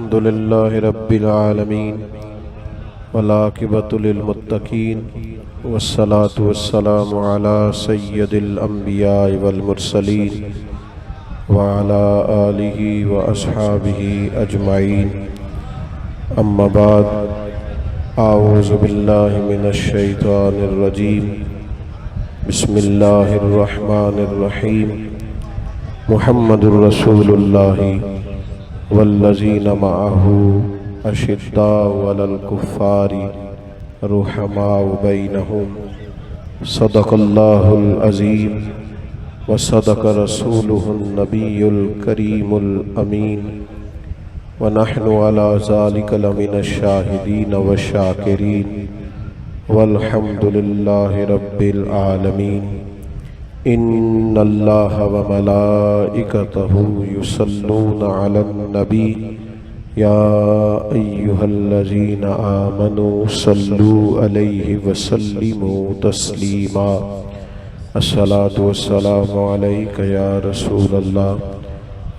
الحمد لله رب العالمين والعاقبة للمتقين والصلاة والسلام على سيد الأنبياء والمرسلين وعلى آله وأصحابه أجمعين أما بعد أعوذ بالله من الشيطان الرجيم بسم الله الرحمن الرحيم محمد رسول الله والذين معه أشداء على الكفار رحماء بينهم صدق الله العظيم وصدق رسوله النبي الكريم الأمين ونحن على ذلك لمن الشاهدين والشاكرين والحمد لله رب العالمين إن الله وملائكته يصلون على النبي يا أيها الذين آمنوا صلوا عليه وسلموا تسليما الصلاة والسلام عليك يا رسول الله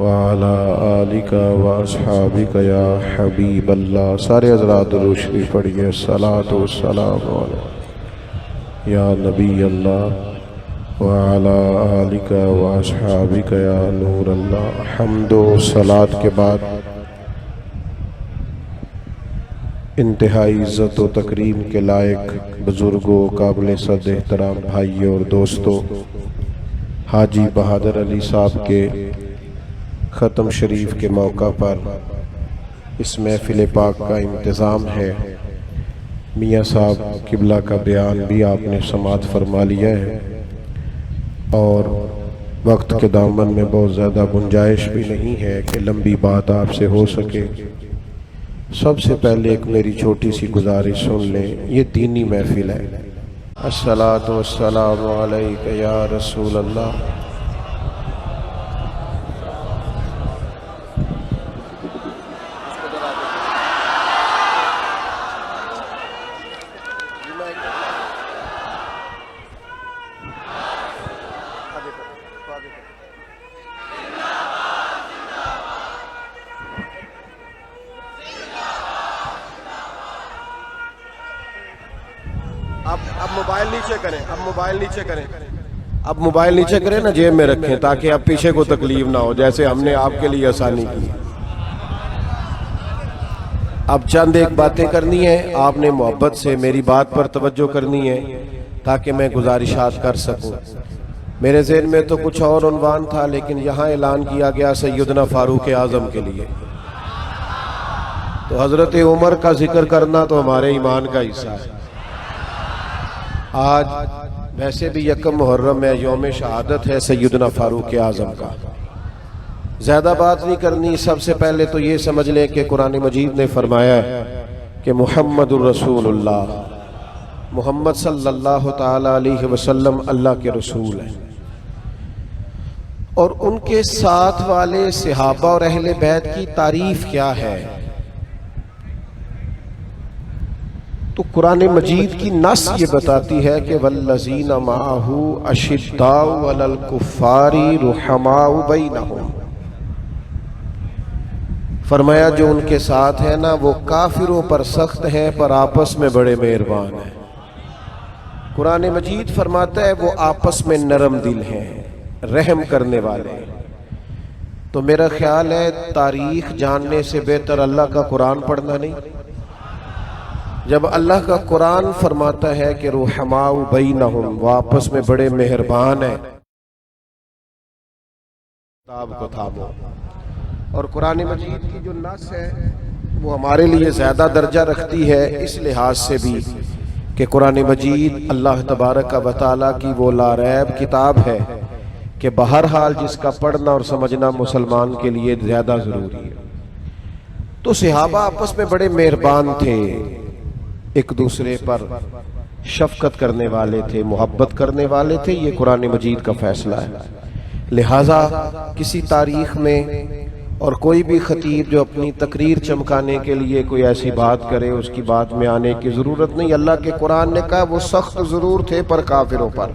وعلى آلك وأصحابك يا حبيب الله. سارے حضرات درود شریف پڑھیے. الصلاة والسلام علیک یا نبی اللہ وعلى آلك وأصحابك يا نور اللہ. حمد و صلاۃ کے بعد انتہائی عزت و تکریم کے لائق بزرگوں، قابل صد احترام بھائیوں اور دوستوں، حاجی بہادر علی صاحب کے ختم شریف کے موقع پر اس محفل پاک کا انتظام ہے. میاں صاحب قبلہ کا بیان بھی آپ نے سماعت فرما لیا ہے اور وقت کے دامن میں بہت زیادہ گنجائش بھی نہیں ہے کہ لمبی بات آپ سے ہو سکے. سب سے پہلے ایک میری چھوٹی سی گزارش سن لیں. یہ دینی محفل ہے. الصلاۃ والسلام علیک یا رسول اللہ. اب موبائل نیچے کریں. اب موبائل نیچے کریں نا، جیب میں رکھیں تاکہ اب پیچھے کو تکلیف نہ ہو، جیسے ہم نے آپ کے لیے آسانی کی. اب چند ایک باتیں کرنی ہیں. آپ نے محبت سے میری بات پر توجہ کرنی ہے تاکہ میں گزارشات کر سکوں. میرے ذہن میں تو کچھ اور عنوان تھا، لیکن یہاں اعلان کیا گیا سیدنا فاروق اعظم کے لیے، تو حضرت عمر کا ذکر کرنا تو ہمارے ایمان کا حصہ ہے. آج ویسے بھی یکم محرم ہے، یوم شہادت ہے سیدنا فاروق اعظم کا. زیادہ بات نہیں کرنی. سب سے پہلے تو یہ سمجھ لیں کہ قرآن مجید نے فرمایا ہے کہ محمد الرسول اللہ، محمد صلی اللہ تعالی علیہ وسلم اللہ کے رسول ہیں، اور ان کے ساتھ والے صحابہ اور اہل بیت کی تعریف کیا ہے. تو قرآن مجید کی نص یہ بتاتی ہے کہ والذین معہ اشداء علی الکفار رحماء بینہم. فرمایا جو ان کے ساتھ ہے نا وہ کافروں پر سخت ہیں پر آپس میں بڑے مہربان ہیں. قرآن مجید فرماتا ہے وہ آپس میں نرم دل ہیں، رحم کرنے والے ہیں. تو میرا خیال ہے تاریخ جاننے سے بہتر اللہ کا قرآن پڑھنا نہیں. جب اللہ کا قرآن فرماتا ہے کہ رحماء بینہم، وہ آپس میں بڑے مہربان ہیں، کتاب کو تھامو. اور قرآن مجید کی جو نص ہے وہ ہمارے لیے زیادہ درجہ رکھتی ہے اس لحاظ سے بھی کہ قرآن مجید اللہ تبارک و تعالیٰ کی وہ لا ریب کتاب ہے کہ بہرحال جس کا پڑھنا اور سمجھنا مسلمان کے لیے زیادہ ضروری ہے. تو صحابہ آپس میں بڑے مہربان تھے، ایک دوسرے پر شفقت کرنے والے تھے، محبت کرنے والے تھے. یہ قرآن مجید کا فیصلہ ہے. لہٰذا کسی تاریخ میں اور کوئی بھی خطیب جو اپنی تقریر چمکانے کے لیے کوئی ایسی بات کرے اس کی بات میں آنے کی ضرورت نہیں. اللہ کے قرآن نے کہا وہ سخت ضرور تھے پر کافروں پر،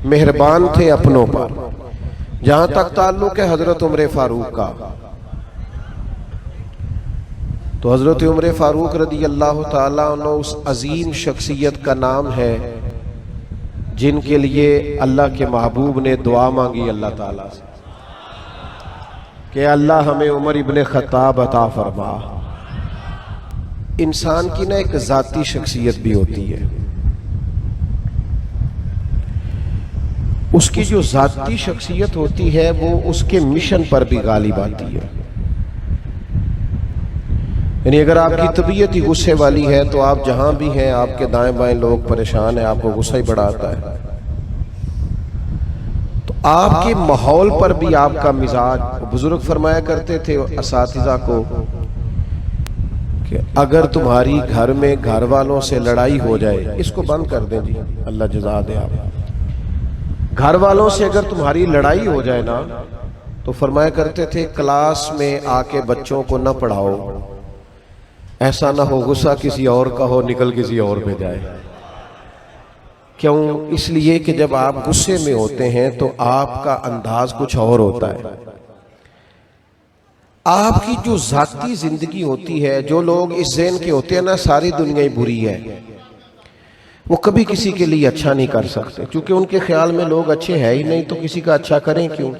مہربان تھے اپنوں پر. جہاں تک تعلق ہے حضرت عمر فاروق کا، تو حضرت عمر فاروق رضی اللہ تعالیٰ عنہ اس عظیم شخصیت کا نام ہے جن کے لیے اللہ کے محبوب نے دعا مانگی اللہ تعالیٰ سے کہ اللہ ہمیں عمر ابن خطاب عطا فرما۔ انسان کی نا ایک ذاتی شخصیت بھی ہوتی ہے، اس کی جو ذاتی شخصیت ہوتی ہے وہ اس کے مشن پر بھی غالب آتی ہے۔ یعنی اگر آپ کی طبیعت ہی غصے والی ہے تو آپ جہاں بھی ہیں آپ کے دائیں بائیں لوگ پریشان ہیں، آپ کو غصہ ہی بڑا آتا ہے، تو آپ کے ماحول پر بھی آپ کا مزاج، بزرگ فرمایا کرتے تھے اساتذہ کو کہ اگر تمہاری گھر میں گھر والوں سے لڑائی ہو جائے، اس کو بند کر دیں جی، اللہ جزا دے آپ، گھر والوں سے اگر تمہاری لڑائی ہو جائے نا تو فرمایا کرتے تھے کلاس میں آ کے بچوں کو نہ پڑھاؤ، ایسا نہ ہو غصہ کسی اور کا ہو نکل کسی اور پہ جائے۔ کیوں؟ اس لیے کہ جب آپ غصے میں ہوتے ہیں تو آپ کا انداز کچھ اور ہوتا ہے، آپ کی جو ذاتی زندگی ہوتی ہے، جو لوگ اس ذہن کے ہوتے ہیں نا ساری دنیا ہی بری ہے، وہ کبھی کسی کے لیے اچھا نہیں کر سکتے، کیونکہ ان کے خیال میں لوگ اچھے ہیں ہی نہیں، تو کسی کا اچھا کریں کیوں؟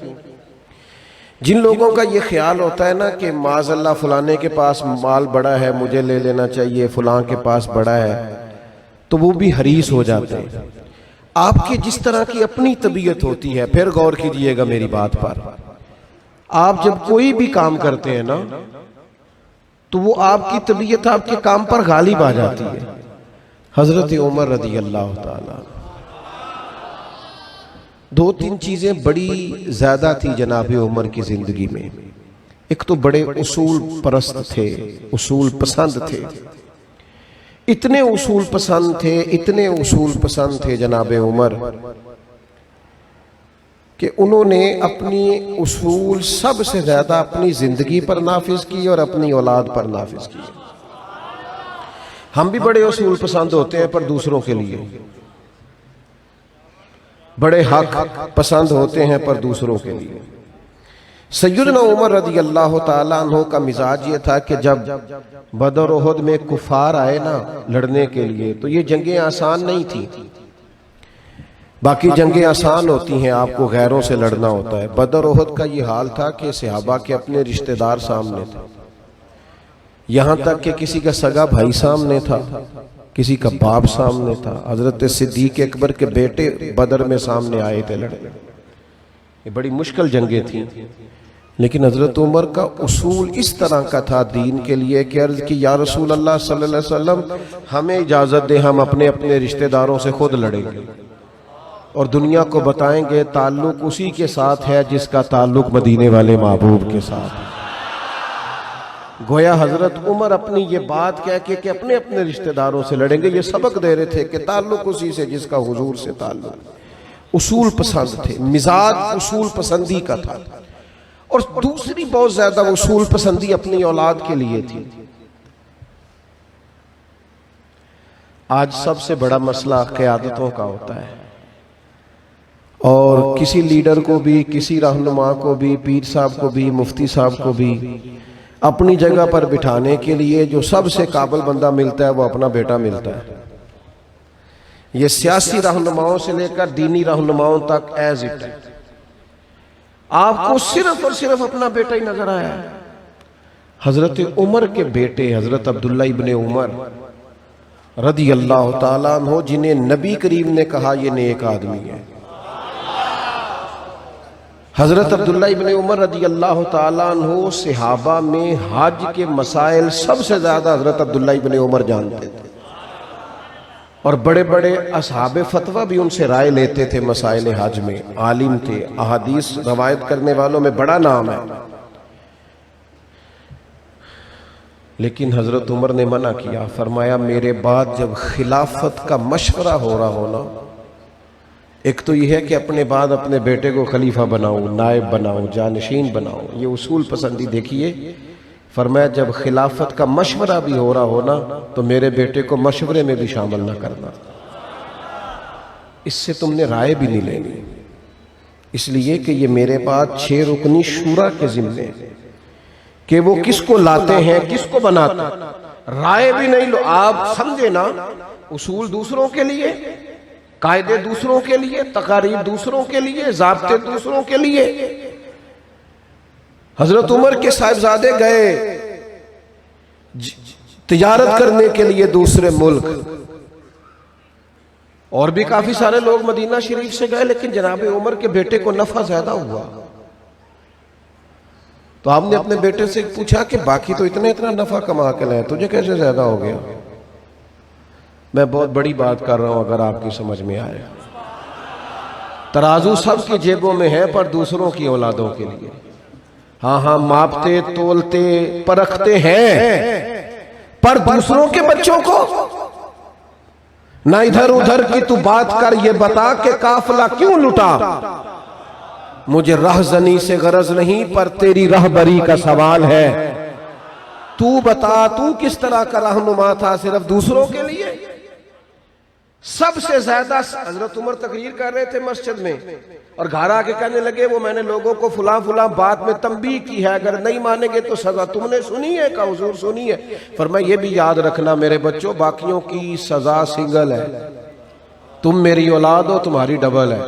جن لوگوں کا یہ خیال ہوتا ہے نا کہ معاذ اللہ فلانے کے پاس مال بڑا ہے مجھے لے لینا چاہیے، فلاں کے پاس بڑا ہے، تو وہ بھی حریص ہو جاتے ہیں۔ آپ کی جس طرح کی اپنی طبیعت ہوتی ہے، پھر غور کیجئے گا میری بات پر، آپ جب کوئی بھی کام کرتے ہیں نا تو وہ آپ کی طبیعت آپ کے کام پر غالب آ جاتی ہے۔ حضرت عمر رضی اللہ تعالیٰ دو تین چیزیں بڑی زیادہ تھی جناب عمر کی زندگی میں۔ ایک تو بڑے اصول پرست تھے، اصول پسند تھے، اتنے اصول پسند تھے، اتنے اصول پسند تھے جناب عمر کہ انہوں نے اپنی اصول سب سے زیادہ اپنی زندگی پر نافذ کی اور اپنی اولاد پر نافذ کی۔ ہم بھی بڑے اصول پسند ہوتے ہیں پر دوسروں کے لیے، بڑے حق پسند ہوتے ہیں پر دوسروں کے لیے۔ سیدنا عمر رضی اللہ تعالیٰ عنہ کا مزاج یہ تھا کہ جب بدر و احد میں کفار آئے نا لڑنے کے لیے تو یہ جنگیں آسان نہیں تھیں، باقی جنگیں آسان ہوتی ہیں، آپ کو غیروں سے لڑنا ہوتا ہے، بدر و احد کا یہ حال تھا کہ صحابہ کے اپنے رشتہ دار سامنے تھے، یہاں تک کہ کسی کا سگا بھائی سامنے تھا، کسی کا باپ سامنے تھا، حضرت صدیق اکبر کے بیٹے بدر میں سامنے آئے تھے لڑنے۔ یہ بڑی مشکل جنگیں تھیں، لیکن حضرت عمر کا اصول اس طرح کا تھا دین کے لیے کہ عرض کی یا رسول اللہ صلی اللہ علیہ وسلم ہمیں اجازت دے، ہم اپنے اپنے رشتہ داروں سے خود لڑیں گے اور دنیا کو بتائیں گے تعلق اسی کے ساتھ ہے جس کا تعلق مدینے والے محبوب کے ساتھ ہے۔ گویا حضرت عمر اپنی یہ بات کہہ کے کہ اپنے اپنے رشتہ داروں سے لڑیں گے، یہ سبق دے رہے تھے کہ تعلق اسی سے جس کا حضور سے تعلق۔ اصول پسند تھے، مزاج اصول پسندی کا تھا، اور دوسری بہت زیادہ اصول پسندی اپنی اولاد کے لیے تھی۔ آج سب سے بڑا مسئلہ قیادتوں کا ہوتا ہے، اور کسی لیڈر کو بھی، کسی رہنما کو بھی، پیر صاحب کو بھی، مفتی صاحب کو بھی اپنی جگہ پر بٹھانے کے لیے جو سب سے قابل بندہ ملتا ہے وہ اپنا بیٹا ملتا ہے۔ یہ سیاسی رہنماؤں سے لے کر دینی رہنماؤں تک ایز اٹ ہے، آپ کو صرف اور صرف اپنا بیٹا ہی نظر آیا ہے۔ حضرت عمر کے بیٹے حضرت عبداللہ ابن عمر رضی اللہ تعالیٰ عنہ، جنہیں نبی کریم نے کہا یہ نیک آدمی ہے، حضرت عبداللہ ابن عمر رضی اللہ تعالیٰ عنہ صحابہ میں حج کے مسائل سب سے زیادہ حضرت عبداللہ ابن عمر جانتے تھے، اور بڑے بڑے اصحاب فتویٰ بھی ان سے رائے لیتے تھے مسائل حج میں، عالم تھے، احادیث روایت کرنے والوں میں بڑا نام ہے۔ لیکن حضرت عمر نے منع کیا، فرمایا میرے بعد جب خلافت کا مشورہ ہو رہا ہونا، ایک تو یہ ہے کہ اپنے بعد اپنے بیٹے کو خلیفہ بناؤ، نائب بناؤ، جانشین بناؤ، یہ اصول پسندی دیکھیے۔ فرمایا جب خلافت کا مشورہ بھی ہو رہا ہونا تو میرے بیٹے کو مشورے میں بھی شامل نہ کرنا، اس سے تم نے رائے بھی نہیں لینی، اس لیے کہ یہ میرے بعد 6 رکنی شورا کے ذمے ہے، کہ وہ کس کو لاتے ہیں، کس کو بناتے ہیں۔ رائے بھی نہیں لو، آپ سمجھے نا، اصول دوسروں کے لیے، قاعدے دوسروں کے لیے، تقاریب دوسروں کے لیے، ضابطے دوسروں کے لیے۔ حضرت عمر کے صاحبزادے گئے تجارت کرنے کے لیے دوسرے ملک، اور بھی کافی سارے لوگ مدینہ شریف سے گئے، لیکن جناب عمر کے بیٹے کو نفع زیادہ ہوا۔ تو آپ نے اپنے بیٹے سے پوچھا کہ باقی تو اتنا نفع کما کے لائے، تجھے کیسے زیادہ ہو گیا؟ میں بہت بڑی بات کر رہا ہوں، اگر آپ کی سمجھ میں آئے۔ ترازو سب کی جیبوں میں ہے، پر دوسروں کی اولادوں کے لیے۔ ہاں ماپتے تولتے پرکھتے ہیں، پر دوسروں کے بچوں کو نہ ادھر ادھر کی تو بات کر، یہ بتا کہ قافلہ کیوں لٹا۔ مجھے رہزنی سے غرض نہیں، پر تیری رہبری کا سوال ہے۔ تو بتا تو کس طرح کا رہنما تھا، صرف دوسروں کے لیے؟ سب سے زیادہ حضرت عمر تقریر کر رہے تھے مسجد میں، اور گھر آ کے کہنے لگے وہ میں نے لوگوں کو فلاں بات میں تنبیہ کی ہے، اگر نہیں مانیں گے تو سزا تم نے سنی ہے؟ کہا حضور سنی ہے۔ فرمایا یہ بھی یاد رکھنا میرے بچوں، باقیوں کی سزا سنگل ہے، تم میری اولاد ہو، تمہاری ڈبل ہے،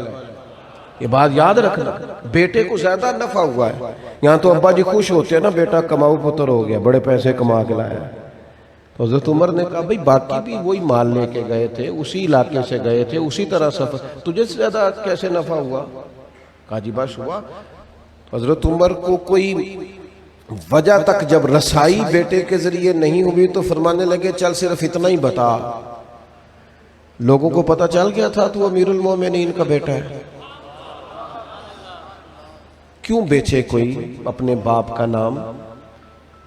یہ بات یاد رکھنا۔ بیٹے کو زیادہ نفع ہوا ہے۔ یہاں تو ابا جی خوش ہوتے ہیں نا، بیٹا کماؤ پتر ہو گیا، بڑے پیسے کما کے لایا۔ تو حضرت عمر نے کہا بھئی باقی بھی وہی مال لے کے گئے تھے، اسی علاقے سے گئے تھے، اسی طرح سفر، تجھے سے زیادہ کیسے نفع ہوا؟ کہا جی بس ہوا۔ حضرت عمر کو کوئی وجہ تک جب رسائی بیٹے کے ذریعے نہیں ہوئی تو فرمانے لگے چل صرف اتنا ہی بتا۔ لوگوں کو پتہ چل گیا تھا تو امیر المومنین کا بیٹا ہے، کیوں بیچے کوئی اپنے باپ کا نام؟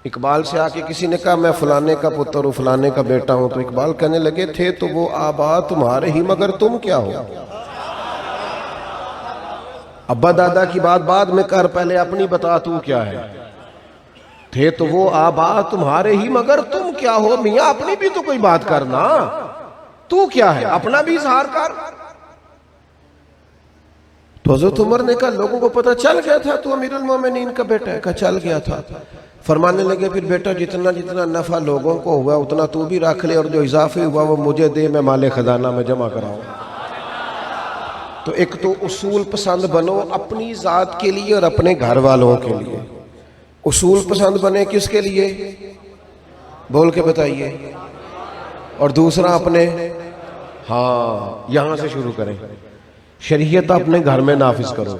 اقبال سے آ کے کسی نے کہا میں فلانے کا پتر ہوں، فلانے کا بیٹا ہوں، تو اقبال کہنے لگے تھے تو وہ آبا تمہارے ہی، مگر تم کیا ہو؟ ابا دادا کی بات بعد میں کر، پہلے اپنی بتا تو کیا ہے۔ تھے تو وہ آبا تمہارے ہی، مگر تم کیا ہو؟ میاں اپنی بھی تو کوئی بات کرنا، تو کیا ہے، اپنا بھی اظہار کر۔ تو حضرت عمر نے کہا لوگوں کو پتہ چل گیا تھا تو امیر المومنین کا بیٹا ہے؟ کہا چل گیا تھا۔ فرمانے لگے پھر بیٹا جتنا نفع لوگوں کو ہوا اتنا تو بھی رکھ لے، اور جو اضافی ہوا وہ مجھے دے، میں مال خزانہ میں جمع کراؤں۔ تو ایک تو اصول پسند بنو اپنی ذات کے لیے اور اپنے گھر والوں کے لیے۔ اصول پسند بنے کس کے لیے؟ بول کے بتائیے۔ اور دوسرا اپنے، یہاں سے شروع کریں، شریعت اپنے گھر میں نافذ کرو،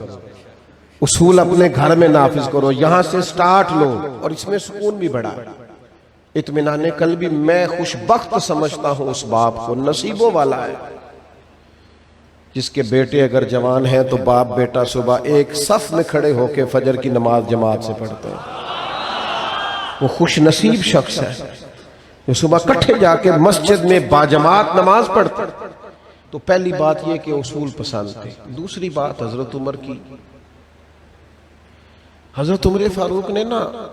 اصول اپنے گھر میں نافذ کرو، یہاں سے سٹارٹ لو، اور اس میں سکون بھی بڑھا۔ اطمینان قلبی میں خوش بخت سمجھتا ہوں اس باپ کو، نصیبوں والا ہے جس کے بیٹے اگر جوان ہیں تو باپ بیٹا صبح ایک صف میں کھڑے ہو کے فجر کی نماز جماعت سے پڑھتے ہیں۔ وہ خوش نصیب شخص ہے جو صبح کٹھے جا کے مسجد میں باجماعت نماز پڑھتے ہیں۔ تو پہلی بات یہ کہ اصول پسند تھے۔ دوسری بات حضرت عمر کی، حضرت عمر فاروق نے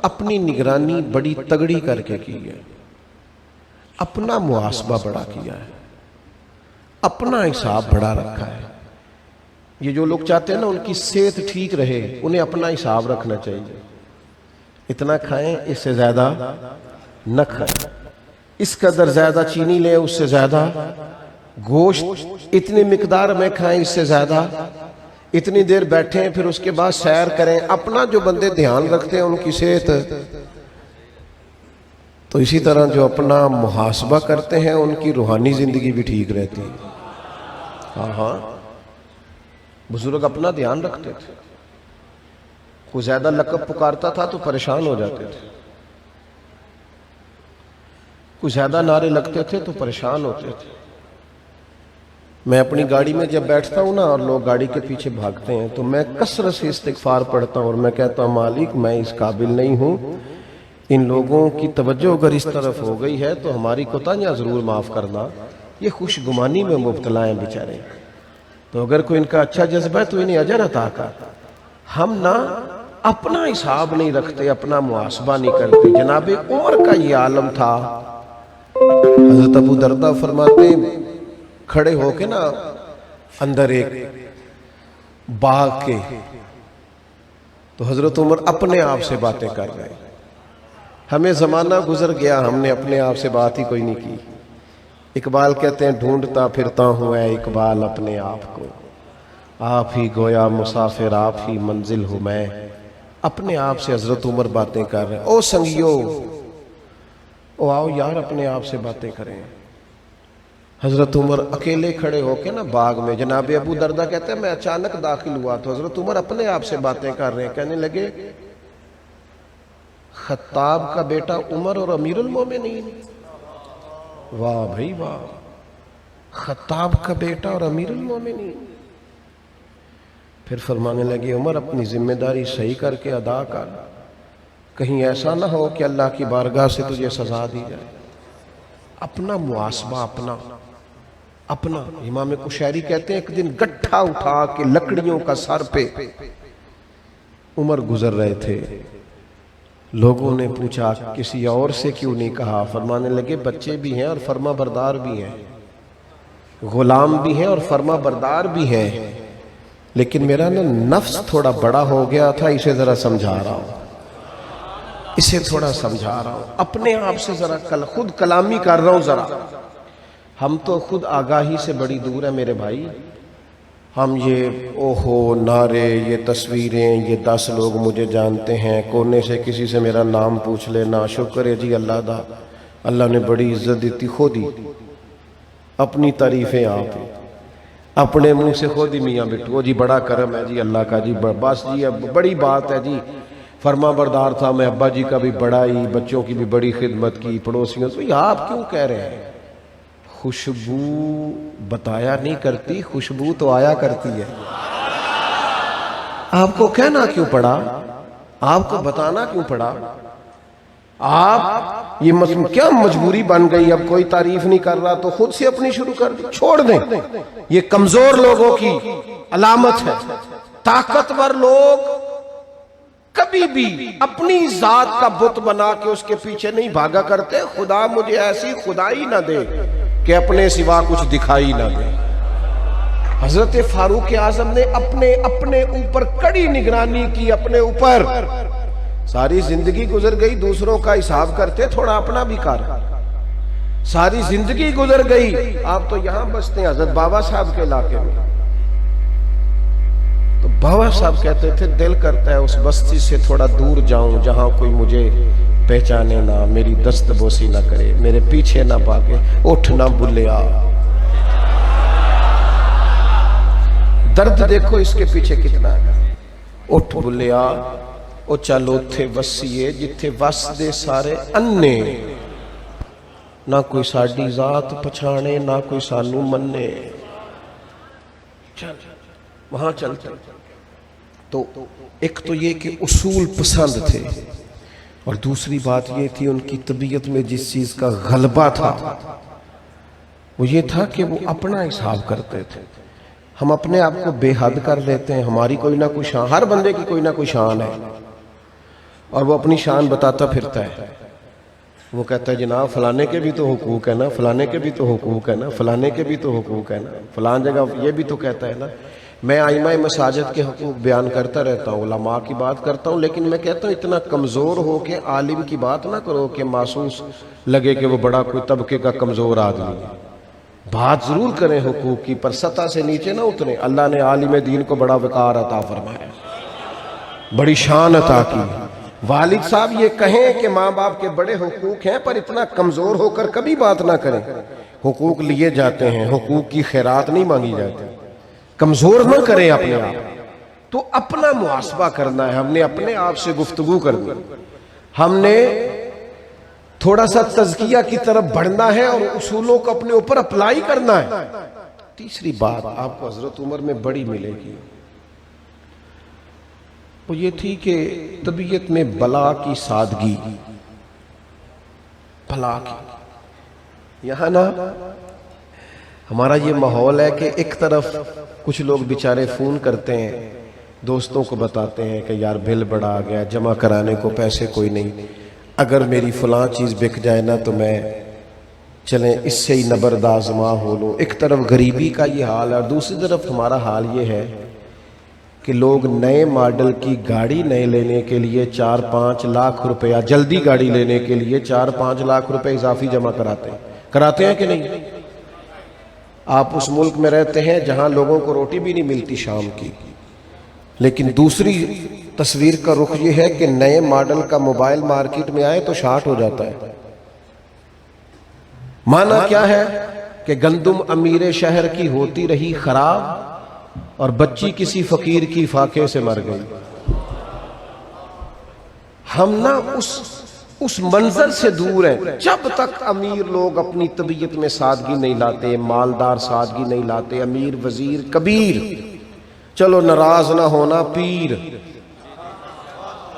اپنی نگرانی بڑی تگڑی کر کے کی ہے، اپنا محاسبہ بڑا کیا ہے، اپنا حساب بڑا رکھا ہے۔ یہ جو لوگ چاہتے ہیں ان کی صحت ٹھیک رہے، انہیں اپنا حساب رکھنا چاہیے۔ اتنا کھائیں اس سے زیادہ نہ کھائیں، اس قدر زیادہ چینی لیں اس سے زیادہ، گوشت اتنی مقدار میں کھائیں اس سے زیادہ، اتنی دیر بیٹھیں پھر اس کے بعد سیر کریں۔ اپنا جو بندے دھیان رکھتے ہیں ان کی صحت، تو اسی طرح جو اپنا محاسبہ کرتے ہیں ان کی روحانی زندگی بھی ٹھیک رہتی ہے۔ بزرگ اپنا دھیان رکھتے تھے، کوئی زیادہ لقب پکارتا تھا تو پریشان ہو جاتے تھے، کوئی زیادہ نعرے لگتے تھے تو پریشان ہوتے تھے۔ میں اپنی گاڑی میں جب بیٹھتا ہوں اور لوگ گاڑی کے پیچھے بھاگتے ہیں تو میں کثرت سے استغفار پڑھتا ہوں، اور میں کہتا ہوں مالک میں اس قابل نہیں ہوں، ان لوگوں کی توجہ اگر اس طرف ہو گئی ہے تو ہماری کوتاہیاں ضرور معاف کرنا، یہ خوش گمانی میں مبتلا ہیں بیچارے، تو اگر کوئی ان کا اچھا جذبہ ہے تو انہیں اجر عطا کر۔ ہم اپنا حساب نہیں رکھتے، اپنا محاسبہ نہیں کرتے۔ جناب عمر کا یہ عالم تھا۔ حضرت ابو دردہ فرماتے ہیں کھڑے ہو کے اندر ایک باغ کے، تو حضرت عمر اپنے آپ سے باتیں کر رہے ہیں، ہمیں زمانہ گزر گیا، ہم نے اپنے آپ سے بات ہی کوئی نہیں کی۔ اقبال کہتے ہیں ڈھونڈتا پھرتا ہوں اے اقبال اپنے آپ کو، آپ ہی گویا مسافر آپ ہی منزل ہوں میں۔ اپنے آپ سے حضرت عمر باتیں کر رہے ہیں۔ او سنگیو، او آؤ یار اپنے آپ سے باتیں کریں۔ حضرت عمر اکیلے کھڑے ہو کے نا باغ میں، جناب ابو دردہ کہتے ہیں میں اچانک داخل ہوا تو حضرت عمر اپنے آپ سے باتیں کر رہے ہیں، کہنے لگے خطاب کا بیٹا عمر اور امیر المومنین، واہ بھائی واہ، خطاب کا بیٹا اور امیر المومنین۔ پھر فرمانے لگے عمر اپنی ذمہ داری صحیح کر کے ادا کر، کہیں ایسا نہ ہو کہ اللہ کی بارگاہ سے تجھے سزا دی جائے۔ اپنا محاسبہ اپنا امام کشیری کہتے ہیں ایک دن گٹھا اٹھا کے لکڑیوں کا سر پہ عمر گزر رہے تھے، لوگوں نے پوچھا کسی اور سے کیوں نہیں کہا؟ فرمانے لگے بچے بھی ہیں اور فرما بردار بھی ہیں، غلام بھی ہیں اور فرما بردار بھی ہیں، لیکن میرا نا نفس تھوڑا بڑا ہو گیا تھا، اسے ذرا سمجھا رہا ہوں، اسے تھوڑا سمجھا رہا ہوں، اپنے آپ سے ذرا خود کلامی کر رہا ہوں ذرا۔ ہم تو خود آگاہی سے بڑی دور ہے میرے بھائی، ہم یہ اوہو نعرے، یہ تصویریں، یہ 10 لوگ مجھے جانتے ہیں، کونے سے کسی سے میرا نام پوچھ لینا، شکر ہے جی اللہ دا، اللہ نے بڑی عزت دیتی، خود ہی اپنی تعریفیں آپ اپنے منہ سے خود ہی میاں بٹو جی بڑا کرم ہے جی اللہ کا جی، بس جی اب بڑی بات ہے جی، فرما بردار تھا میں، ابا جی کا بھی بڑا ہی، بچوں کی بھی بڑی خدمت کی، پڑوسیوں سے۔ آپ کیوں کہہ رہے ہیں؟ خوشبو بتایا نہیں کرتی، خوشبو تو آیا کرتی ہے۔ آپ کو کہنا کیوں پڑا؟ آپ کو بتانا کیوں پڑا؟ آپ یہ کیا مجبوری بن گئی؟ اب کوئی تعریف نہیں کر رہا تو خود سے اپنی شروع کر دی، چھوڑ دیں، یہ کمزور لوگوں کی علامت ہے۔ طاقتور لوگ کبھی بھی اپنی ذات کا بت بنا کے اس کے پیچھے نہیں بھاگا کرتے، خدا مجھے ایسی خدائی نہ دے کہ اپنے سوا کچھ دکھائی نہ دے۔ حضرت فاروق اعظم نے اپنے اوپر کڑی نگرانی کی، اپنے اوپر ساری زندگی گزر گئی، دوسروں کا حساب کرتے، تھوڑا اپنا بھی کر۔ ساری زندگی گزر گئی، آپ تو یہاں بستے ہیں حضرت بابا صاحب کے علاقے میں، تو بابا صاحب کہتے تھے دل کرتا ہے اس بستی سے تھوڑا دور جاؤں جہاں کوئی مجھے پہچانے نہ، میری دست بوسی نہ کرے، میرے پیچھے نہ بھاگے، اٹھ نہ بھلیا۔ درد دیکھو اس کے پیچھے کتنا ہے، اٹھ بھلیا او چلو تھے وسیے جتھے وس دے سارے انے، نہ کوئی ساڈی ذات پچھانے نہ کوئی سانو منے، چل وہاں چلتے۔ تو ایک تو یہ کہ اصول پسند تھے، اور دوسری بات یہ تھی ان کی طبیعت میں جس چیز کا غلبہ تھا وہ یہ تھا کہ وہ اپنا حساب کرتے تھے۔ ہم اپنے آپ کو بے حد کر لیتے ہیں، ہماری کوئی نہ کوئی شان، ہر بندے کی کوئی نہ کوئی شان ہے، اور وہ اپنی شان بتاتا پھرتا ہے۔ وہ کہتا ہے جناب فلانے کے بھی تو حقوق ہے نا، فلانے کے بھی تو حقوق ہے نا، فلانے کے بھی تو حقوق ہے نا، فلان جگہ یہ بھی تو کہتا ہے نا۔ میں ائمہ مساجد کے حقوق بیان کرتا رہتا ہوں، علماء کی بات کرتا ہوں، لیکن میں کہتا ہوں اتنا کمزور ہو کہ عالم کی بات نہ کرو کہ محسوس لگے کہ وہ بڑا کوئی طبقے کا کمزور آدمی ہے۔ بات ضرور کریں حقوق کی، پر سطح سے نیچے نہ اتریں۔ اللہ نے عالم دین کو بڑا وقار عطا فرمایا، بڑی شان عطا کی۔ والد صاحب یہ کہیں کہ ماں باپ کے بڑے حقوق ہیں، پر اتنا کمزور ہو کر کبھی بات نہ کریں۔ حقوق لیے جاتے ہیں، حقوق کی خیرات نہیں مانگی جاتی۔ کمزور نہ کریں اپنے آپ، تو اپنا محاسبہ کرنا ہے۔ ہم نے اپنے آپ سے گفتگو کرنی، ہم نے تھوڑا سا تزکیہ کی طرف بڑھنا ہے اور اصولوں کو اپنے اوپر اپلائی کرنا ہے۔ تیسری بات آپ کو حضرت عمر میں بڑی ملے گی، وہ یہ تھی کہ طبیعت میں بلا کی سادگی، بلا کی۔ یہاں نا ہمارا یہ ماحول ہے کہ ایک طرف کچھ لوگ بیچارے فون کرتے ہیں، دوستوں کو بتاتے ہیں کہ یار بل بڑا آ گیا، جمع کرانے کو پیسے کوئی نہیں، اگر میری فلاں چیز بک جائے نا تو میں چلیں اس سے ہی نبردازماں ہو لوں۔ ایک طرف غریبی کا یہ حال ہے، اور دوسری طرف ہمارا حال یہ ہے کہ لوگ نئے ماڈل کی گاڑی نئے لینے کے لیے 4-5 لاکھ روپیہ، جلدی گاڑی لینے کے لیے 4-5 لاکھ روپے اضافی جمع کراتے ہیں کہ نہیں؟ آپ اس ملک میں رہتے ہیں جہاں لوگوں کو روٹی بھی نہیں ملتی شام کی، لیکن دوسری تصویر کا رخ یہ ہے کہ نئے ماڈل کا موبائل مارکیٹ میں آئے تو شارٹ ہو جاتا ہے۔ معنی کیا ہے کہ گندم امیر شہر کی ہوتی رہی خراب اور بچی کسی فقیر کی فاقے سے مر گئی۔ ہم نا اس منظر سے دور ہیں۔ جب تک امیر لوگ اپنی طبیعت میں سادگی نہیں لاتے، مالدار سادگی نہیں لاتے، امیر وزیر کبیر، چلو ناراض نہ ہونا پیر،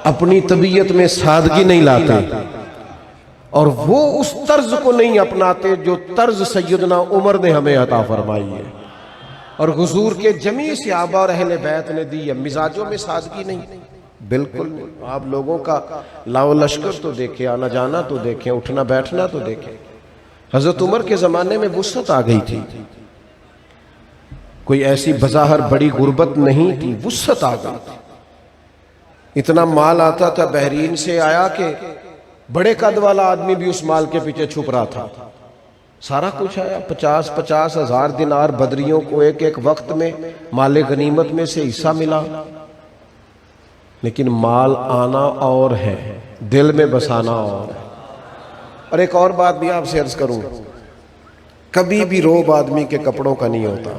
اپنی طبیعت میں سادگی نہیں لاتے اور وہ اس طرز کو نہیں اپناتے جو طرز سیدنا عمر نے ہمیں عطا فرمائی ہے اور حضور کے جمیع صحابہ اور اہل بیت نے دی ہے۔ مزاجوں میں سادگی نہیں، بالکل نہیں۔ آپ لوگوں کا لاؤ لشکر تو دیکھیں، آنا جانا تو دیکھیں، اٹھنا بیٹھنا تو دیکھیں۔ حضرت عمر کے زمانے میں وسعت آ گئی تھی، کوئی ایسی بظاہر بڑی غربت نہیں تھی، وسعت آ گئی تھی۔ اتنا مال آتا تھا بحرین سے آیا کہ بڑے قد والا آدمی بھی اس مال کے پیچھے چھپ رہا تھا۔ سارا کچھ آیا، 50 ہزار دینار بدریوں کو ایک ایک وقت میں مال غنیمت میں سے حصہ ملا۔ لیکن مال آنا اور ہے، دل میں بسانا اور ہے۔ اور ایک اور بات بھی آپ سے عرض کروں، کبھی بھی روب آدمی کے کپڑوں کا نہیں ہوتا،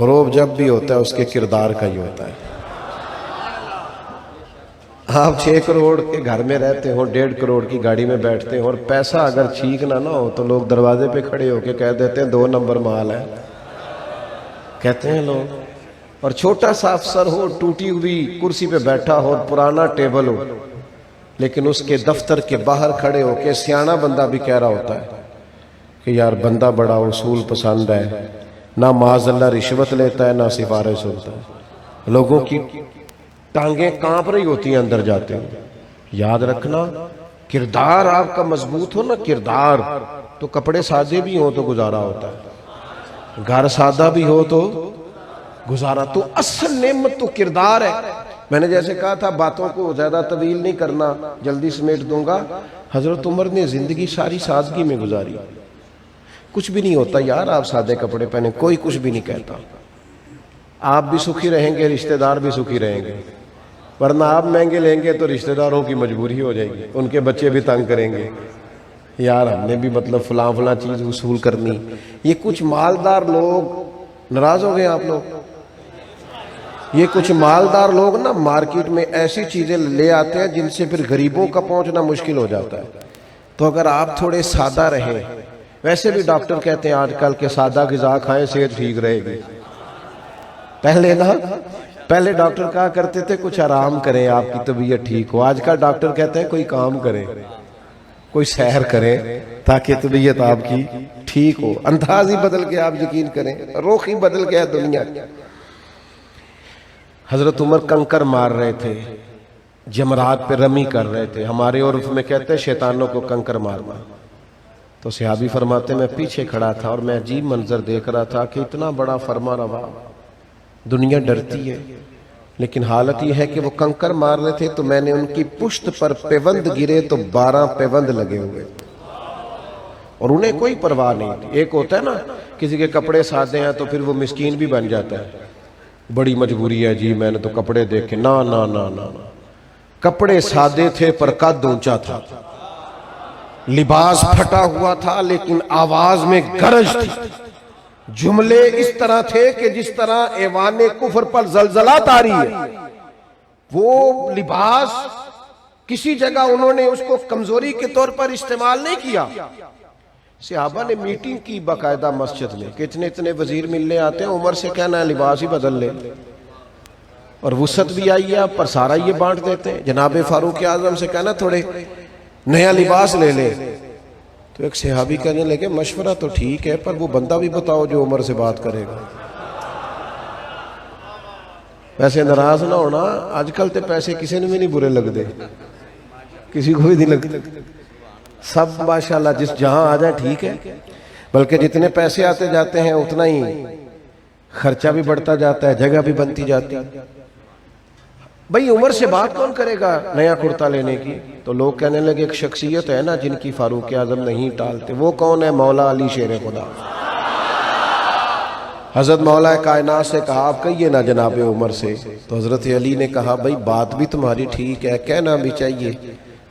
روب جب بھی ہوتا ہے اس کے کردار کا ہی ہوتا ہے۔ آپ 6 کروڑ کے گھر میں رہتے ہو، 1.5 کروڑ کی گاڑی میں بیٹھتے ہو اور پیسہ اگر ٹھیک نہ ہو تو لوگ دروازے پہ کھڑے ہو کے کہہ دیتے ہیں 2 نمبر مال ہے، کہتے ہیں لوگ۔ اور چھوٹا سا افسر ہو، ٹوٹی ہوئی کرسی پہ بیٹھا ہو، پرانا ٹیبل ہو، لیکن اس کے دفتر کے باہر کھڑے ہو کے سیاںا بندہ بھی کہہ رہا ہوتا ہے کہ یار بندہ بڑا اصول پسند ہے، نہ معاذ اللہ رشوت لیتا ہے، نہ سفارش ہوتا ہے۔ لوگوں کی ٹانگیں کانپ رہی ہوتی ہیں اندر جاتے ہیں۔ یاد رکھنا، کردار آپ کا مضبوط ہو نا، کردار، تو کپڑے سادے بھی ہوں تو گزارا ہوتا ہے، گھر سادہ بھی ہو تو گزارا۔ تو اصل نعمت تو کردار ہے۔ میں نے جیسے کہا تھا باتوں کو زیادہ طویل نہیں کرنا، جلدی سمیٹ دوں گا۔ حضرت عمر نے زندگی ساری سادگی میں گزاری۔ کچھ بھی نہیں ہوتا یار آپ سادے کپڑے پہنے، کوئی کچھ بھی نہیں کہتا، آپ بھی سکھی رہیں گے، رشتہ دار بھی سکھی رہیں گے، ورنہ آپ مہنگے لیں گے تو رشتہ داروں کی مجبوری ہو جائے گی، ان کے بچے بھی تنگ کریں گے، یار ہم نے بھی مطلب فلاں چیز وصول کرنی۔ یہ کچھ مالدار لوگ، ناراض ہو گئے آپ لوگ، یہ کچھ مالدار لوگ نا مارکیٹ میں ایسی چیزیں لے آتے ہیں جن سے پھر غریبوں کا پہنچنا مشکل ہو جاتا ہے۔ تو اگر آپ تھوڑے سادہ رہیں، ویسے بھی ڈاکٹر کہتے ہیں آج کل کہ سادہ غذا کھائیں صحت ٹھیک رہے گی۔ پہلے ڈاکٹر کہا کرتے تھے کچھ آرام کریں آپ کی طبیعت ٹھیک ہو، آج کل ڈاکٹر کہتے ہیں کوئی کام کریں، کوئی سحر کریں تاکہ طبیعت آپ کی ٹھیک ہو۔ انداز ہی بدل کے آپ یقین کریں، رخ ہی بدل گیا دنیا کی۔ حضرت عمر کنکر مار رہے تھے، جمرات پہ رمی کر رہے تھے، ہمارے عرف میں کہتے ہیں شیطانوں کو کنکر مارنا۔ تو صحابی فرماتے میں پیچھے کھڑا تھا اور میں عجیب منظر دیکھ رہا تھا کہ اتنا بڑا فرما روا، دنیا ڈرتی ہے، لیکن حالت یہ ہے کہ وہ کنکر مار رہے تھے تو میں نے ان کی پشت پر پیوند گرے تو 12 پیوند لگے ہوئے اور انہیں کوئی پرواہ نہیں تھی۔ ایک ہوتا ہے نا کسی کے کپڑے سادے ہیں تو پھر وہ مسکین بھی بن جاتا ہے، بڑی مجبوری ہے جی میں نے تو کپڑے دیکھے، نا نا نا نا، کپڑے سادے تھے پر قد اونچا تھا، لباس پھٹا ہوا تھا لیکن آواز میں گرج تھی، جملے اس طرح تھے کہ جس طرح ایوان کفر پر زلزلہ طاری ہے۔ وہ لباس کسی جگہ انہوں نے اس کو کمزوری کے طور پر استعمال نہیں کیا۔ صحابہ نے میٹنگ کی باقاعدہ مسجد میں کہ اتنے وزیر ملنے آتے ہیں، عمر سے کہنا ہے لباس ہی بدل لے، اور وسعت بھی آئی ہے پر سارا یہ بانٹ دیتے ہیں۔ جناب فاروق اعظم سے کہنا تھوڑے نیا لباس لے لے، تو ایک صحابی کہنے لگے مشورہ تو ٹھیک ہے پر وہ بندہ بھی بتاؤ جو عمر سے بات کرے گا۔ ویسے ناراض نہ ہونا، آج کل تے پیسے کسی نے بھی نہیں برے لگ دے، کسی کو بھی نہیں لگتے، سب ماشاءاللہ جس جہاں آ جائے ٹھیک ہے، بلکہ جتنے پیسے آتے جاتے ہیں اتنا ہی خرچہ بھی بڑھتا جاتا ہے، جگہ بھی بنتی جاتی ہے۔ بھئی عمر سے بات کون کرے گا نیا کرتا لینے کی؟ تو لوگ کہنے لگے ایک شخصیت ہے نا جن کی فاروق اعظم نہیں ٹالتے، وہ کون ہے؟ مولا علی شیر خدا۔ حضرت مولا کائنات سے کہا آپ کہیے نا جناب عمر سے، تو حضرت علی نے کہا بھئی بات بھی تمہاری ٹھیک ہے، کہنا بھی چاہیے،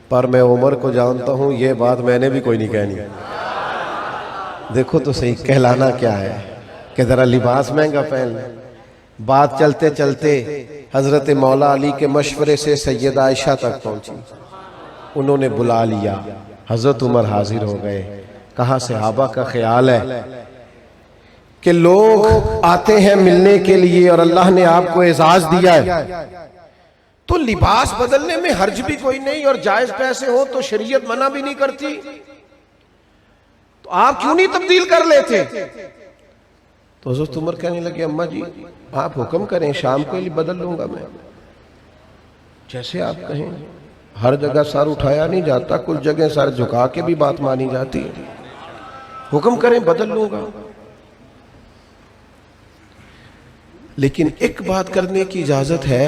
پر میں عمر کو جانتا ہوں، یہ بات میں نے بھی کوئی نہیں کہنی۔ دیکھو تو صحیح کہلانا کیا ہے کہ ذرا لباس مہنگا پہن لیں۔ بات چلتے چلتے حضرت مولا علی کے مشورے سے سیدہ عائشہ تک پہنچی، انہوں نے بلا لیا، حضرت عمر حاضر ہو گئے۔ کہا صحابہ کا خیال ہے کہ لوگ آتے ہیں ملنے کے لیے اور اللہ نے آپ کو اعزاز دیا ہے، تو لباس بدلنے میں حرج بھی کوئی نہیں، اور جائز پیسے ہو تو شریعت منع بھی نہیں کرتی، تو آپ کیوں نہیں تبدیل کر لیتے؟ تو حضرت عمر کہنے لگے اماں جی آپ حکم کریں، شام کے لیے بدل لوں گا میں، جیسے آپ کہیں، ہر جگہ سر اٹھایا نہیں جاتا، کچھ جگہ سر جھکا کے بھی بات مانی جاتی ہے، حکم کریں بدل لوں گا۔ لیکن ایک بات کرنے کی اجازت ہے؟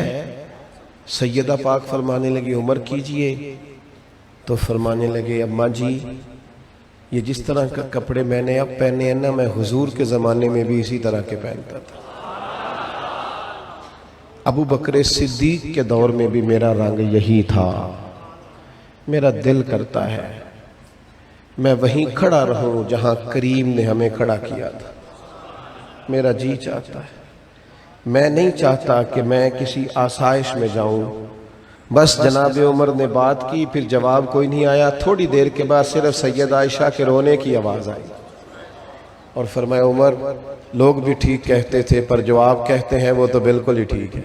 سیدہ پاک فرمانے لگی عمر کیجئے، تو فرمانے لگے اماں جی یہ جس طرح کا کپڑے میں نے اب پہنے ہیں نا، میں حضور کے زمانے میں بھی اسی طرح کے پہنتا تھا، ابو بکر صدیق کے دور میں بھی میرا رنگ یہی تھا، میرا دل کرتا ہے میں وہیں کھڑا رہوں جہاں کریم نے ہمیں کھڑا کیا تھا، میرا جی چاہتا ہے، میں نہیں چاہتا کہ میں کسی آسائش میں جاؤں۔ بس جناب عمر نے بات کی، پھر جواب کوئی نہیں آیا، تھوڑی دیر کے بعد صرف سیدہ عائشہ کے رونے کی آواز آئی، اور فرمایا عمر لوگ بھی ٹھیک کہتے تھے، پر جو آپ کہتے ہیں وہ تو بالکل ہی ٹھیک ہے،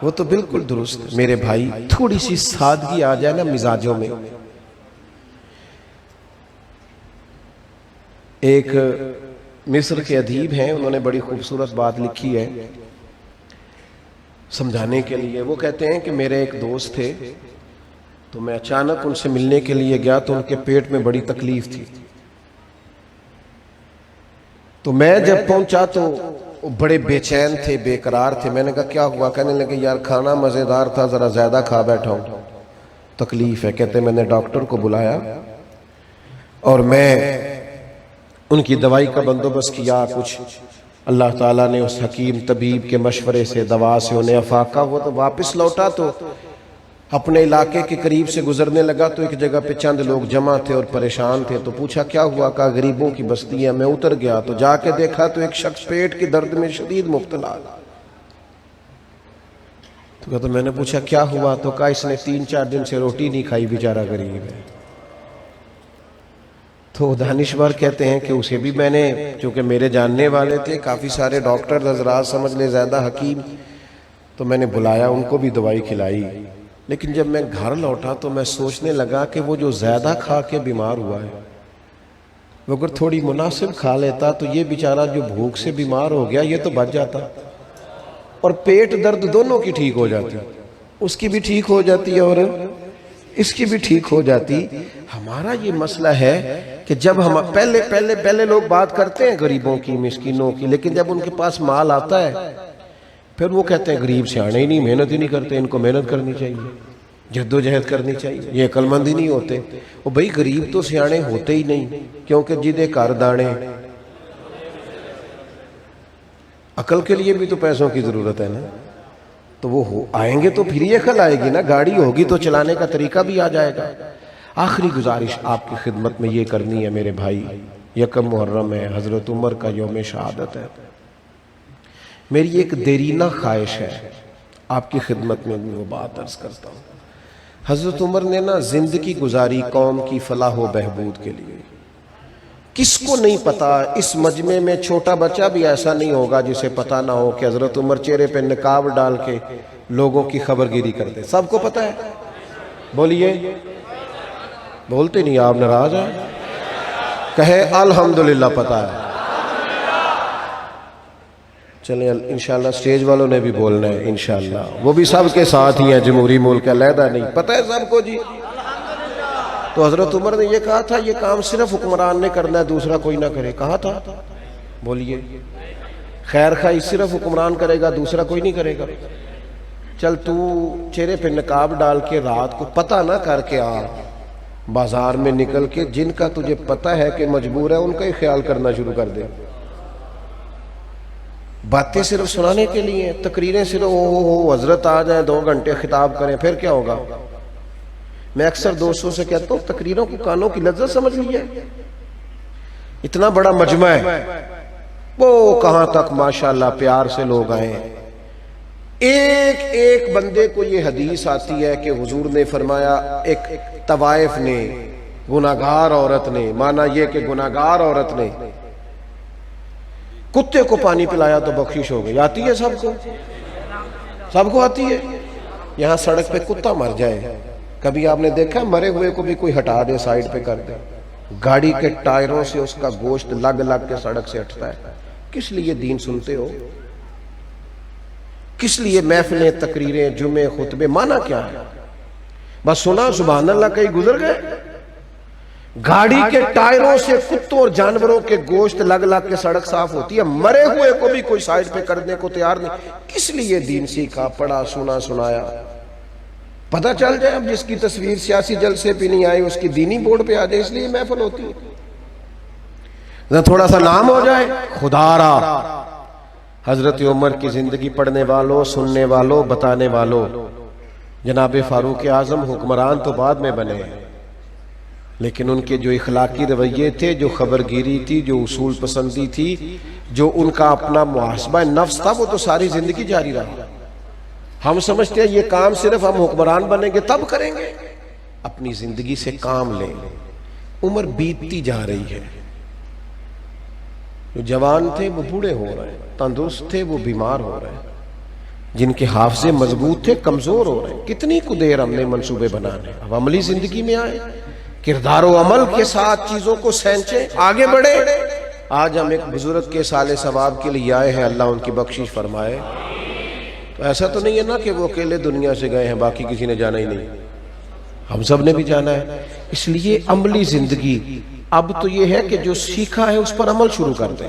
وہ تو بالکل درست ہے۔ میرے بھائی تھوڑی سی سادگی آ جائے نا مزاجوں میں۔ ایک مصر کے ادیب ہیں، انہوں نے بڑی خوبصورت بات لکھی ہے سمجھانے کے لیے۔ وہ کہتے ہیں کہ میرے ایک دوست تھے، تو میں اچانک ان سے ملنے کے لیے گیا تو ان کے پیٹ میں بڑی تکلیف تھی، تو میں جب پہنچا تو وہ بڑے بے چین تھے، بے قرار تھے۔ میں نے کہا کیا ہوا؟ کہنے لگے یار کھانا مزیدار تھا، ذرا زیادہ کھا بیٹھا ہوں، تکلیف ہے۔ کہتے میں نے ڈاکٹر کو بلایا اور میں ان کی دوائی کا بندوبست کیا، کچھ اللہ تعالیٰ نے اس حکیم طبیب کے مشورے سے دوا سے انہیں افاقہ ہوا، تو واپس لوٹا تو اپنے علاقے کے قریب سے گزرنے لگا تو ایک جگہ پہ چند لوگ جمع تھے اور پریشان تھے، تو پوچھا کیا ہوا؟ کہا غریبوں کی بستی ہے۔ میں اتر گیا تو جا کے دیکھا تو ایک شخص پیٹ کی درد میں شدید مبتلا، تو کہا تو میں نے پوچھا کیا ہوا؟ تو کہا اس نے 3-4 دن سے روٹی نہیں کھائی، بیچارہ غریب ہے۔ تو دانشور کہتے ہیں کہ اسے بھی میں نے، چونکہ میرے جاننے والے تھے کافی سارے ڈاکٹر حضرات، سمجھ لے زیادہ حکیم، تو میں نے بلایا، ان کو بھی دوائی کھلائی۔ لیکن جب میں گھر لوٹا تو میں سوچنے لگا کہ وہ جو زیادہ کھا کے بیمار ہوا ہے، وہ اگر تھوڑی مناسب کھا لیتا تو یہ بیچارہ جو بھوک سے بیمار ہو گیا یہ تو بچ جاتا، اور پیٹ درد دونوں کی ٹھیک ہو جاتی، اس کی بھی ٹھیک ہو جاتی اور اس کی بھی ٹھیک ہو جاتی۔ ہمارا یہ مسئلہ ہے کہ جب ہم پہلے لوگ بات کرتے ہیں غریبوں کی، مسکینوں کی، لیکن جب ان کے پاس مال آتا ہے پھر وہ کہتے ہیں غریب سیانے ہی نہیں، محنت ہی نہیں کرتے، ان کو محنت کرنی چاہیے، جد و جہد کرنی چاہیے، یہ عقل مند ہی نہیں ہوتے۔ وہ بھئی غریب تو سیانے ہوتے ہی نہیں، کیونکہ جدے کر دانے، عقل کے لیے بھی تو پیسوں کی ضرورت ہے نا، تو وہ آئیں گے تو پھر یہ عقل آئے گی نا، گاڑی ہوگی تو چلانے کا طریقہ بھی آ جائے گا۔ آخری گزارش آپ کی خدمت میں یہ کرنی ہے میرے بھائی، 1 محرم ہے، حضرت عمر کا یوم شہادت ہے، میری ایک دیرینہ خواہش ہے آپ کی خدمت میں بھی وہ بات عرض کرتا ہوں۔ حضرت عمر نے نا زندگی گزاری قوم کی فلاح و بہبود کے لیے۔ کس کو نہیں پتا، اس مجمع میں چھوٹا بچہ بھی ایسا نہیں ہوگا جسے پتا نہ ہو کہ حضرت عمر چہرے پہ نقاب ڈال کے لوگوں کی خبرگیری کرتے، سب کو پتا ہے؟ بولیے، بولتے نہیں، آپ ناراض ہیں؟ کہے الحمدللہ پتا ہے۔ چلیں انشاءاللہ سٹیج والوں نے بھی بولنا ہے انشاءاللہ، وہ بھی سب کے ساتھ ہی ہیں، جمہوری ملک علیحدہ نہیں، پتہ ہے سب کو جی۔ تو حضرت عمر نے یہ کہا تھا یہ کام صرف حکمران نے کرنا ہے، دوسرا کوئی نہ کرے، کہا تھا؟ بولیے، خیر خواہی صرف حکمران کرے گا، دوسرا کوئی نہیں کرے گا. چل تو چہرے پہ نقاب ڈال کے رات کو پتہ نہ کر کے آ بازار میں نکل کے، جن کا تجھے پتہ ہے کہ مجبور ہے ان کا ہی خیال کرنا شروع کر دے. باتیں صرف سنانے کے لیے، تقریریں صرف او حضرت آ جائیں 2 گھنٹے خطاب کریں، پھر کیا ہوگا؟ میں اکثر دوستوں سے کہتا ہوں تقریروں کو کانوں کی لذت سمجھ لیجیے. اتنا بڑا مجمع ہے، وہ کہاں تک ماشاءاللہ پیار سے لوگ آئے. ایک ایک بندے کو یہ حدیث آتی ہے کہ حضور نے فرمایا ایک طوائف نے، گناہگار عورت نے، مانا یہ کہ گناہگار عورت نے کتے کو پانی پلایا تو بخشش ہو گئی. آتی ہے سب کو؟ سب کو آتی ہے. یہاں سڑک پہ کتا مر جائے، کبھی آپ نے دیکھا مرے ہوئے کو بھی کوئی ہٹا دے، سائیڈ پہ کر دے؟ گاڑی کے ٹائروں سے اس کا گوشت لگ لگ کے سڑک سے ہٹتا ہے. کس لیے دین سنتے ہو؟ کس لیے محفلیں، تقریریں، جمعے، خطبے؟ مانا کیا ہے؟ بس سنا سبحان اللہ کہیں گزر گئے؟ گاڑی کے ٹائروں سے کتوں اور جانوروں کے گوشت لگ لگ کے سڑک صاف ہوتی ہے، مرے ہوئے کو بھی کوئی سائیڈ پہ کرنے کو تیار نہیں. کس لیے دین سیکھا، پڑھا، سنا، سنایا؟ پتہ چل جائے اب جس کی تصویر سیاسی جلسے پہ نہیں آئی اس کی دینی بورڈ پہ آ جائے، اس لیے محفل ہوتی ہے. تھوڑا سا نام ہو جائے خدا را. حضرت عمر کی زندگی پڑھنے والوں، سننے والوں، بتانے والوں، جناب فاروق اعظم حکمران تو بعد میں بنے ہیں، لیکن ان کے جو اخلاقی رویے تھے، جو خبرگیری تھی، جو اصول پسندی تھی، جو ان کا اپنا محاسبہ نفس تھا، وہ تو ساری زندگی جاری رہا. ہم سمجھتے ہیں یہ کام صرف ہم حکمران بنیں گے تب کریں گے. اپنی زندگی سے کام لیں. عمر بیتتی جا رہی ہے، جو جوان تھے وہ بوڑھے ہو رہے ہیں، تندرست تھے وہ بیمار ہو رہے ہیں، جن کے حافظے مضبوط تھے کمزور ہو رہے ہیں. کتنی کو دیر ہم نے منصوبے بنانے. اب عملی زندگی میں آئے، کردار و عمل کے ساتھ چیزوں کو سینچیں، آگے بڑھے. آج ہم ایک بزرگ کے سال ثواب کے لیے آئے ہیں، اللہ ان کی بخشش فرمائے. تو ایسا تو نہیں ہے نا کہ وہ اکیلے دنیا سے گئے ہیں، باقی کسی نے جانا ہی نہیں. ہم سب نے بھی جانا ہے. اس لیے عملی زندگی اب تو یہ ہے کہ جو سیکھا ہے اس پر عمل شروع کر دیں.